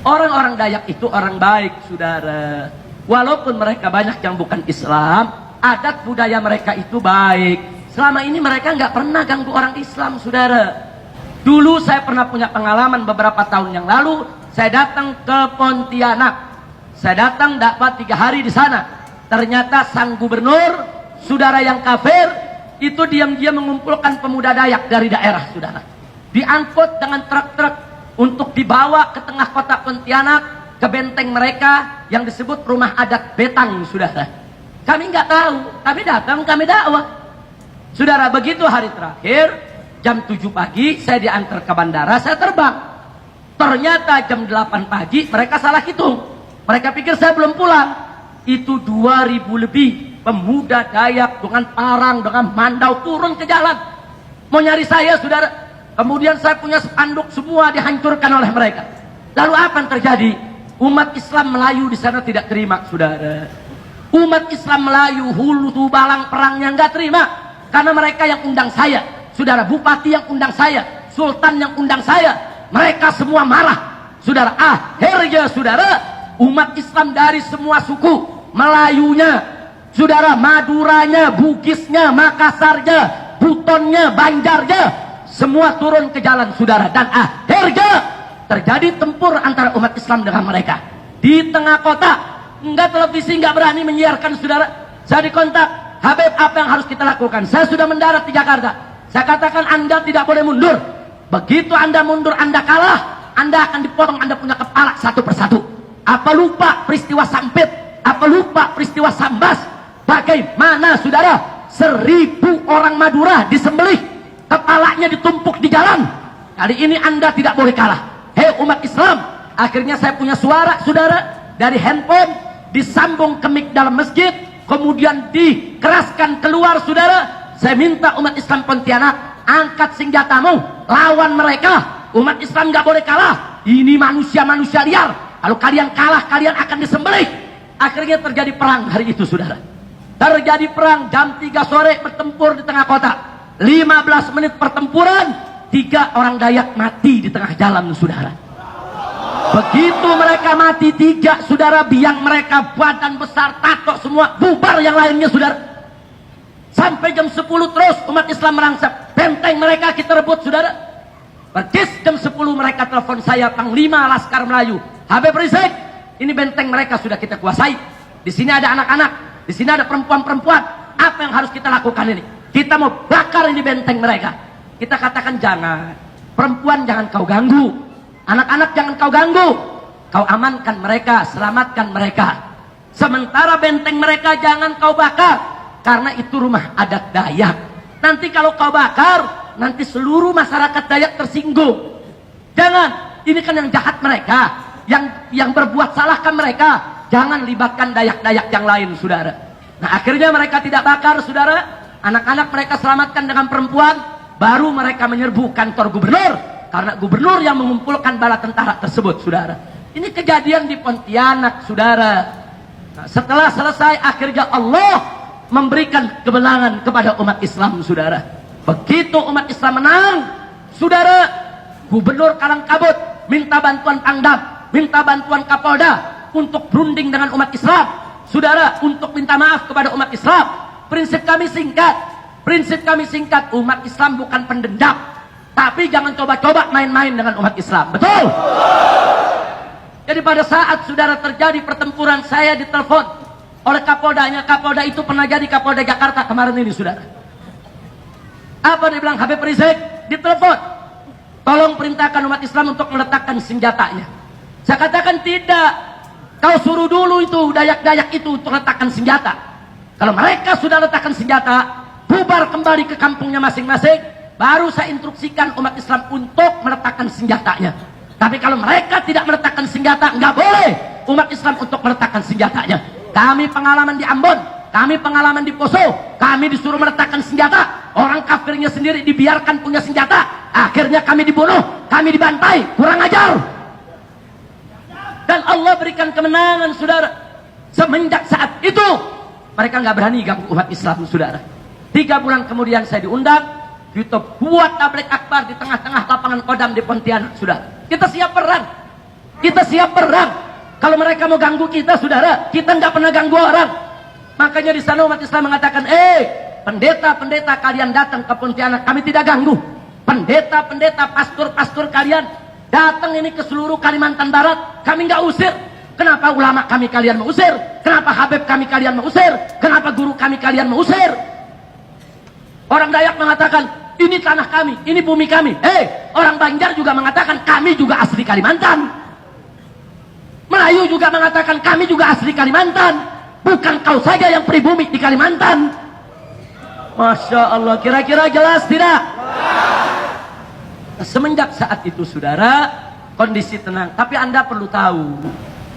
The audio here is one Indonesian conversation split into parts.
Orang-orang Dayak itu orang baik, saudara. Walaupun mereka banyak yang bukan Islam, adat budaya mereka itu baik. Selama ini mereka nggak pernah ganggu orang Islam, saudara. Dulu saya pernah punya pengalaman beberapa tahun yang lalu. Saya datang ke Pontianak. Saya datang dapat 3 hari di sana. Ternyata sang gubernur, saudara yang kafir, itu diam-diam mengumpulkan pemuda Dayak dari daerah, saudara. Diangkut dengan truk-truk untuk dibawa ke tengah kota Pontianak, ke benteng mereka yang disebut rumah adat Betang, saudara. Kami nggak tahu, kami datang, kami dakwah. Saudara, begitu hari terakhir, jam 7 pagi, saya diantar ke bandara, saya terbang. Ternyata jam 8 pagi, mereka salah hitung. Mereka pikir saya belum pulang. Itu 2.000 lebih pemuda Dayak dengan parang, dengan mandau turun ke jalan. Mau nyari saya, saudara. Kemudian saya punya spanduk semua dihancurkan oleh mereka. Lalu apa yang terjadi? Umat Islam Melayu di sana tidak terima, saudara. Umat Islam Melayu, hulu tubalang perangnya nggak terima. Karena mereka yang undang saya, saudara. Bupati yang undang saya, sultan yang undang saya. Mereka semua marah, saudara. Akhirnya, saudara, umat Islam dari semua suku, Melayunya, saudara, Maduranya, Bugisnya, Makassarnya, Butonnya, Banjarnya, semua turun ke jalan, saudara. Dan akhirnya terjadi tempur antara umat Islam dengan mereka di tengah kota. Enggak, televisi enggak berani menyiarkan, saudara. Saya dikontak, Habib, apa yang harus kita lakukan? Saya sudah mendarat di Jakarta. Saya katakan, Anda tidak boleh mundur. Begitu Anda mundur, Anda kalah, Anda akan dipotong, Anda punya kepala satu persatu. Apa lupa peristiwa Sampit? Apa lupa peristiwa Sambas? Bagaimana, saudara, 1.000 orang Madura disembelih, kepalanya ditumpuk di jalan. Kali ini Anda tidak boleh kalah. Hei umat Islam. Akhirnya saya punya suara, saudara, dari handphone, disambung ke mic dalam masjid, kemudian dikeraskan keluar, saudara. Saya minta umat Islam Pontianak, angkat senjatamu, lawan mereka. Umat Islam gak boleh kalah. Ini manusia-manusia liar. Kalau kalian kalah, kalian akan disembelih. Akhirnya terjadi perang hari itu, saudara. Terjadi perang jam 3 sore, bertempur di tengah kota. 15 menit pertempuran, 3 orang Dayak mati di tengah jalan, saudara. Begitu mereka mati 3, saudara, biang mereka badan besar, tato semua, bubar yang lainnya, saudara. Sampai jam 10 terus umat Islam merangsek. Benteng mereka kita rebut, saudara. Persis jam 10 mereka telepon saya, Panglima Laskar Melayu. Habib Rizik, ini benteng mereka sudah kita kuasai. Di sini ada anak-anak, di sini ada perempuan-perempuan. Apa yang harus kita lakukan ini? Kita mau bakar ini benteng mereka. Kita katakan jangan. Perempuan jangan kau ganggu. Anak-anak jangan kau ganggu. Kau amankan mereka, selamatkan mereka. Sementara benteng mereka jangan kau bakar. Karena itu rumah adat Dayak. Nanti kalau kau bakar, nanti seluruh masyarakat Dayak tersinggung. Jangan. Ini kan yang jahat mereka. Yang berbuat salah kan mereka. Jangan libatkan Dayak-Dayak yang lain, saudara. Nah, akhirnya mereka tidak bakar, saudara. Anak-anak mereka selamatkan dengan perempuan. Baru mereka menyerbu kantor gubernur. Karena gubernur yang mengumpulkan bala tentara tersebut, saudara. Ini kejadian di Pontianak, saudara. Nah, setelah selesai, akhirnya Allah memberikan kemenangan kepada umat Islam, saudara. Begitu umat Islam menang, saudara, Gubernur Kalangkabut minta bantuan Pangdam, minta bantuan Kapolda untuk berunding dengan umat Islam, saudara, untuk minta maaf kepada umat Islam. Prinsip kami singkat, umat Islam bukan pendendam, tapi jangan coba-coba main-main dengan umat Islam. Betul? Jadi pada saat saudara terjadi pertempuran, saya ditelepon oleh Kapoldanya. Kapolda itu pernah jadi Kapolda Jakarta kemarin ini, saudara. Apa dia bilang? Habib Rizik ditelepon, tolong perintahkan umat Islam untuk meletakkan senjatanya. Saya katakan tidak. Kau suruh dulu itu Dayak-Dayak itu untuk letakkan senjata. Kalau mereka sudah letakkan senjata, bubar kembali ke kampungnya masing-masing, baru saya instruksikan umat Islam untuk meletakkan senjatanya. Tapi kalau mereka tidak meletakkan senjata, nggak boleh umat Islam untuk meletakkan senjatanya. Kami pengalaman di Ambon, kami pengalaman di Poso, kami disuruh meletakkan senjata. Orang kafirnya sendiri dibiarkan punya senjata. Akhirnya kami dibunuh, kami dibantai, kurang ajar. Dan Allah berikan kemenangan, saudara. Semenjak saat itu, mereka nggak berani ganggu umat Islam, saudara. 3 bulan kemudian saya diundang, kita buat tablik akbar di tengah-tengah lapangan Kodam di Pontianak, saudara. Kita siap perang. Kita siap perang. Kalau mereka mau ganggu kita, saudara, kita nggak pernah ganggu orang. Makanya di sana umat Islam mengatakan, pendeta-pendeta kalian datang ke Pontianak, kami tidak ganggu. Pendeta-pendeta, pastor-pastor kalian datang ini ke seluruh Kalimantan Barat, kami nggak usir. Kenapa ulama kami kalian mau usir? Kenapa habib kami kalian mau usir? Kenapa guru kami kalian mau usir? Orang Dayak mengatakan, ini tanah kami, ini bumi kami. Orang Banjar juga mengatakan, kami juga asli Kalimantan. Melayu juga mengatakan, kami juga asli Kalimantan. Bukan kau saja yang pribumi di Kalimantan. Masya Allah, kira-kira jelas tidak? Semenjak saat itu, saudara, kondisi tenang. Tapi Anda perlu tahu,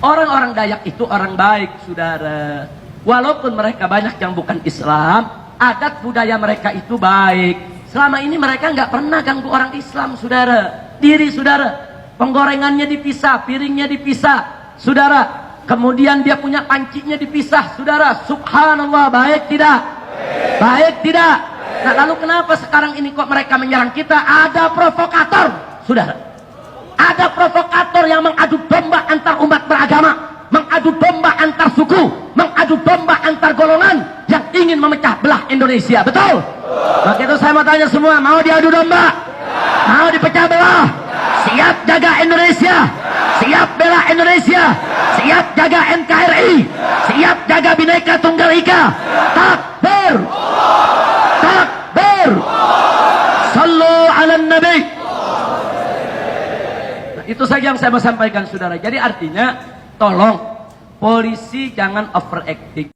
orang-orang Dayak itu orang baik, saudara. Walaupun mereka banyak yang bukan Islam, adat budaya mereka itu baik. Selama ini mereka nggak pernah ganggu orang Islam, saudara. Diri, saudara. Penggorengannya dipisah, piringnya dipisah, saudara. Kemudian dia punya pancinya dipisah, saudara. Subhanallah, baik tidak? Baik tidak? Nah, lalu kenapa sekarang ini kok mereka menyerang kita? Ada provokator, saudara. Ada provokator yang mengadu domba antar umat beragama, mengadu domba antar suku, mengadu domba antar golongan yang ingin memecah belah Indonesia. Betul? Maka itu saya mau tanya semua, mau diadu domba? Mau dipecah belah? Siap jaga Indonesia? Siap bela Indonesia? Siap jaga NKRI? Siap jaga Bhinneka Tunggal Ika? Takbir! Takbir! Sallu ala Nabi! Nah, itu saja yang saya mau sampaikan, saudara. Jadi artinya, tolong polisi jangan overacting.